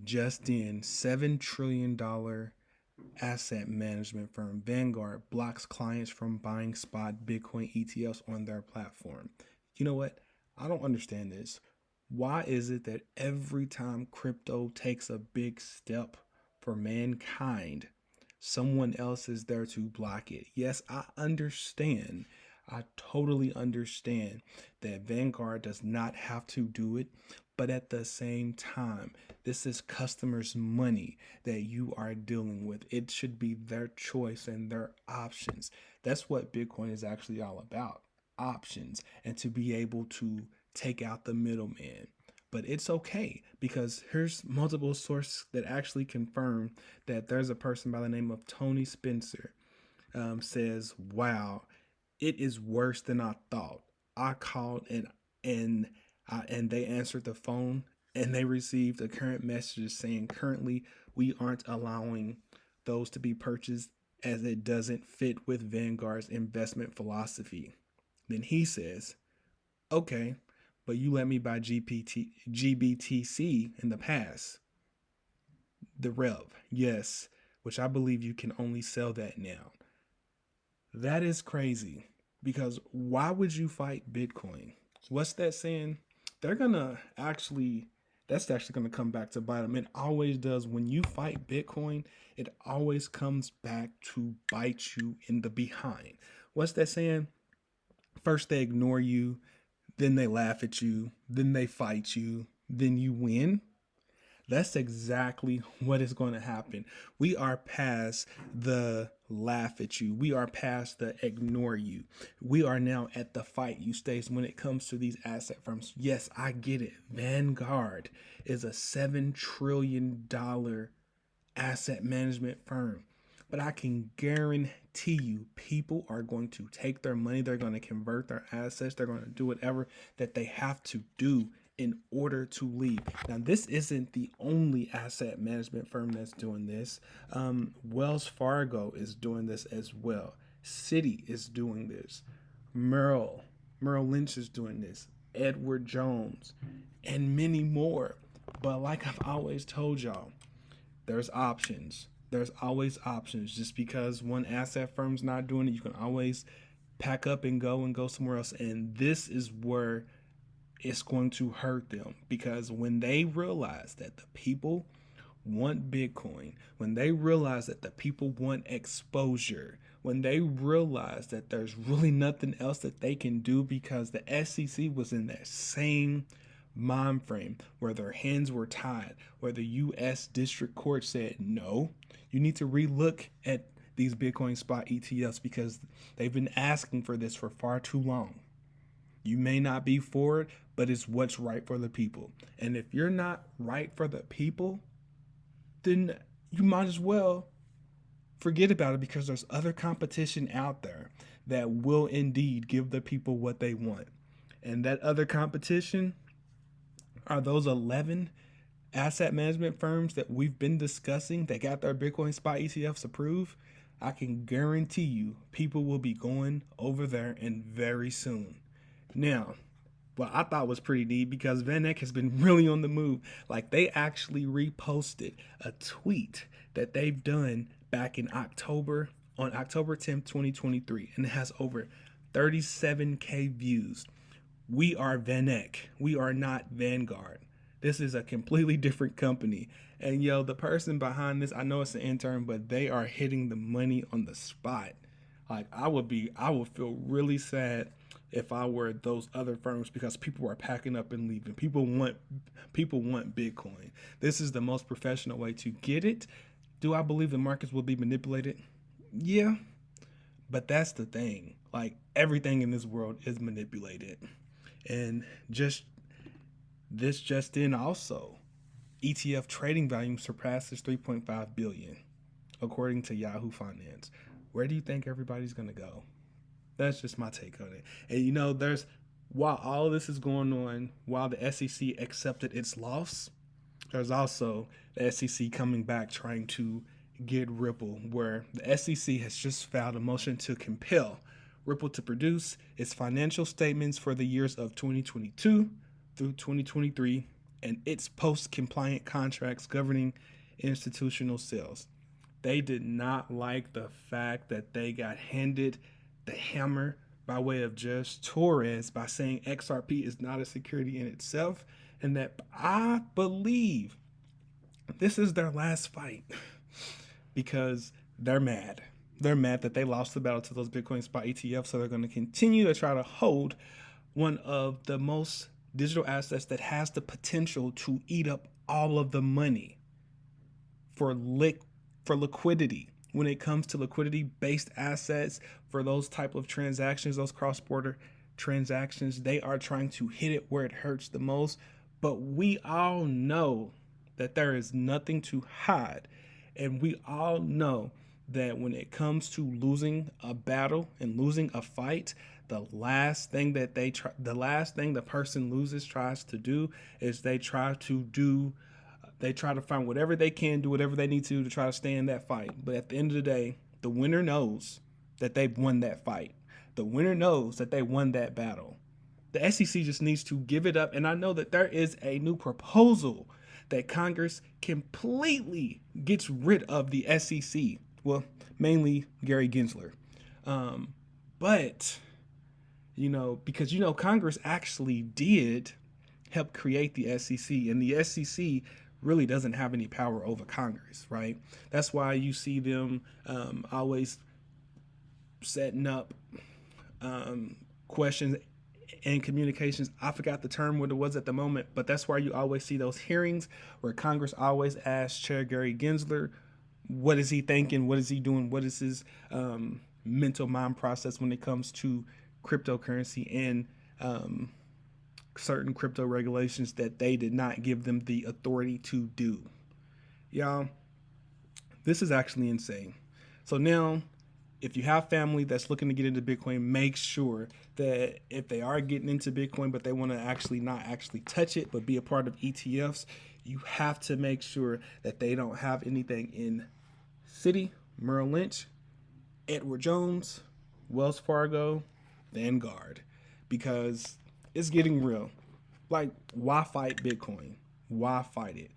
just in, $7 trillion asset management firm Vanguard blocks clients from buying spot Bitcoin ETFs on their platform. You know what? I don't understand this. Why is it that every time crypto takes a big step for mankind, someone else is there to block it? Yes, I understand. I totally understand that Vanguard does not have to do it, but at the same time, this is customers' money that you are dealing with. It should be their choice and their options. That's what Bitcoin is actually all about, options, and to be able to take out the middleman. But it's okay because here's multiple sources that actually confirm that there's a person by the name of Tony Spencer says, "Wow, it is worse than I thought. I called and and they answered the phone and they received a current message saying currently we aren't allowing those to be purchased as it doesn't fit with Vanguard's investment philosophy." Then he says, "Okay, but you let me buy GBTC in the past. The Rev, yes, which I believe you can only sell that now." That is crazy because why would you fight Bitcoin? What's that saying? They're gonna actually, that's actually gonna come back to bite them. It always does. When you fight Bitcoin, it always comes back to bite you in the behind. What's that saying? First they ignore you, then they laugh at you, then they fight you, then you win. That's exactly what is going to happen. We are past the laugh at you. We are past the ignore you. We are now at the fight you stage when it comes to these asset firms. Yes, I get it. Vanguard is a $7 trillion asset management firm. But I can guarantee you people are going to take their money, they're going to convert their assets, they're going to do whatever that they have to do in order to leave. Now, this isn't the only asset management firm that's doing this. Wells Fargo is doing this as well. Citi is doing this. Merrill Lynch is doing this. Edward Jones, and many more. But like I've always told y'all, there's options. There's always options. Just because one asset firm's not doing it, you can always pack up and go somewhere else. And this is where it's going to hurt them, because when they realize that the people want Bitcoin, when they realize that the people want exposure, when they realize that there's really nothing else that they can do, because the SEC was in that same mind frame where their hands were tied, where the U.S. District Court said, no, you need to relook at these Bitcoin spot ETFs because they've been asking for this for far too long. You may not be for it, but it's what's right for the people. And if you're not right for the people, then you might as well forget about it, because there's other competition out there that will indeed give the people what they want. And that other competition are those 11 asset management firms that we've been discussing that got their Bitcoin spot ETFs approved. I can guarantee you people will be going over there and very soon. Now, what I thought was pretty neat, because VanEck has been really on the move. Like, they actually reposted a tweet that they've done back in October, on October 10th, 2023, and it has over 37K views. We are VanEck. We are not Vanguard. This is a completely different company. And yo, the person behind this, I know it's an intern, but they are hitting the money on the spot. Like, I would feel really sad if I were those other firms, because people are packing up and leaving. People want Bitcoin. This is the most professional way to get it. Do I believe the markets will be manipulated? Yeah, but that's the thing. Like, everything in this world is manipulated. And just in also, ETF trading volume surpasses 3.5 billion, according to Yahoo Finance. Where do you think everybody's going to go? That's just my take on it. And you know, while all this is going on, while the SEC accepted its loss, there's also the SEC coming back trying to get Ripple, where the SEC has just filed a motion to compel Ripple to produce its financial statements for the years of 2022 through 2023 and its post-compliant contracts governing institutional sales. They did not like the fact that they got handed the hammer by way of Judge Torres by saying XRP is not a security in itself, and that I believe this is their last fight because they're mad. They're mad that they lost the battle to those Bitcoin spot ETFs, so they're going to continue to try to hold one of the most digital assets that has the potential to eat up all of the money for liquidity. When it comes to liquidity-based assets, for those type of transactions, those cross-border transactions, they are trying to hit it where it hurts the most. But we all know that there is nothing to hide. And we all know that when it comes to losing a battle and losing a fight, the last thing the person loses tries to do is they try to find whatever they can do, whatever they need to try to stay in that fight. But at the end of the day, the winner knows that they've won that fight. The winner knows that they won that battle. The SEC just needs to give it up. And I know that there is a new proposal that Congress completely gets rid of the SEC. Well, mainly Gary Gensler. But, because, Congress actually did help create the SEC, and the SEC really doesn't have any power over Congress, right? That's why you see them always setting up questions and communications. I forgot the term what it was at the moment, but that's why you always see those hearings where Congress always asks Chair Gary Gensler, what is he thinking? What is he doing? What is his mental mind process when it comes to cryptocurrency and certain crypto regulations that they did not give them the authority to do. Y'all, this is actually insane. So now, if you have family that's looking to get into Bitcoin, make sure that if they are getting into Bitcoin, but they want to not actually touch it, but be a part of ETFs, you have to make sure that they don't have anything in Citi, Merrill Lynch, Edward Jones, Wells Fargo, Vanguard, because it's getting real. Like, why fight Bitcoin? Why fight it?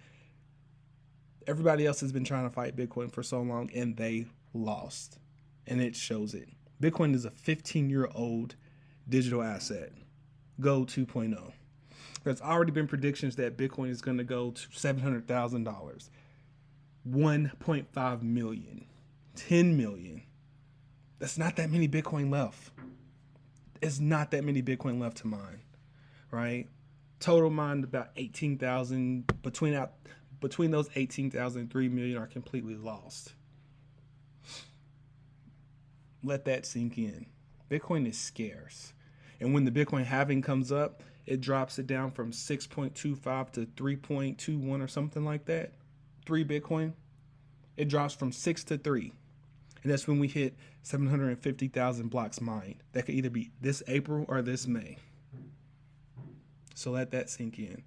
Everybody else has been trying to fight Bitcoin for so long, and they lost. And it shows it. Bitcoin is a 15-year-old digital asset. Go 2.0. There's already been predictions that Bitcoin is going to go to $700,000, 1.5 million, 10 million. That's not that many Bitcoin left. It's not that many Bitcoin left to mine, right? Total mined about 18,000. Between those 18,000 and 3 million are completely lost. Let that sink in. Bitcoin is scarce. And when the Bitcoin halving comes up, it drops it down from 6.25 to 3.21 or something like that. 3 Bitcoin. It drops from 6 to 3. And that's when we hit 750,000 blocks mined. That could either be this April or this May. So let that sink in.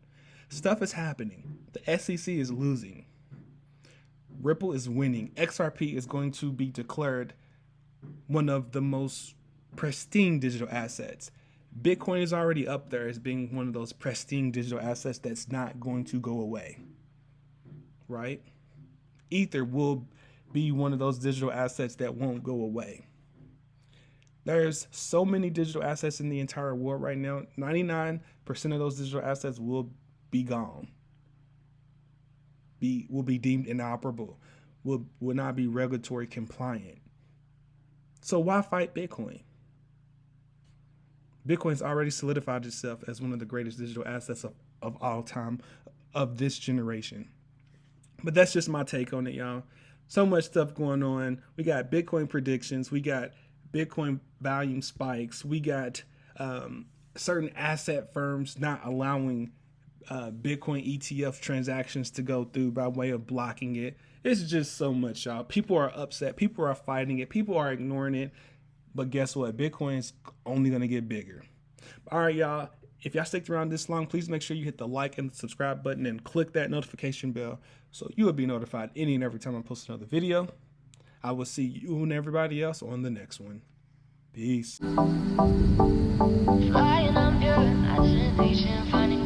Stuff is happening. The SEC is losing. Ripple is winning. XRP is going to be declared one of the most pristine digital assets. Bitcoin is already up there as being one of those pristine digital assets that's not going to go away, right? Ether will be one of those digital assets that won't go away. There's so many digital assets in the entire world right now. 99% of those digital assets will be gone. Will be deemed inoperable. Will not be regulatory compliant. So why fight Bitcoin? Bitcoin's already solidified itself as one of the greatest digital assets of all time, of this generation. But that's just my take on it, y'all. So much stuff going on. We got Bitcoin predictions. We got Bitcoin volume spikes. We got certain asset firms not allowing Bitcoin ETF transactions to go through by way of blocking it. It's just so much, y'all. People are upset. People are fighting it. People are ignoring it. But guess what? Bitcoin's only going to get bigger. All right, y'all. If y'all stick around this long, please make sure you hit the like and the subscribe button and click that notification bell so you will be notified any and every time I post another video. I will see you and everybody else on the next one. Peace. Flying, I'm pure, isolation, finding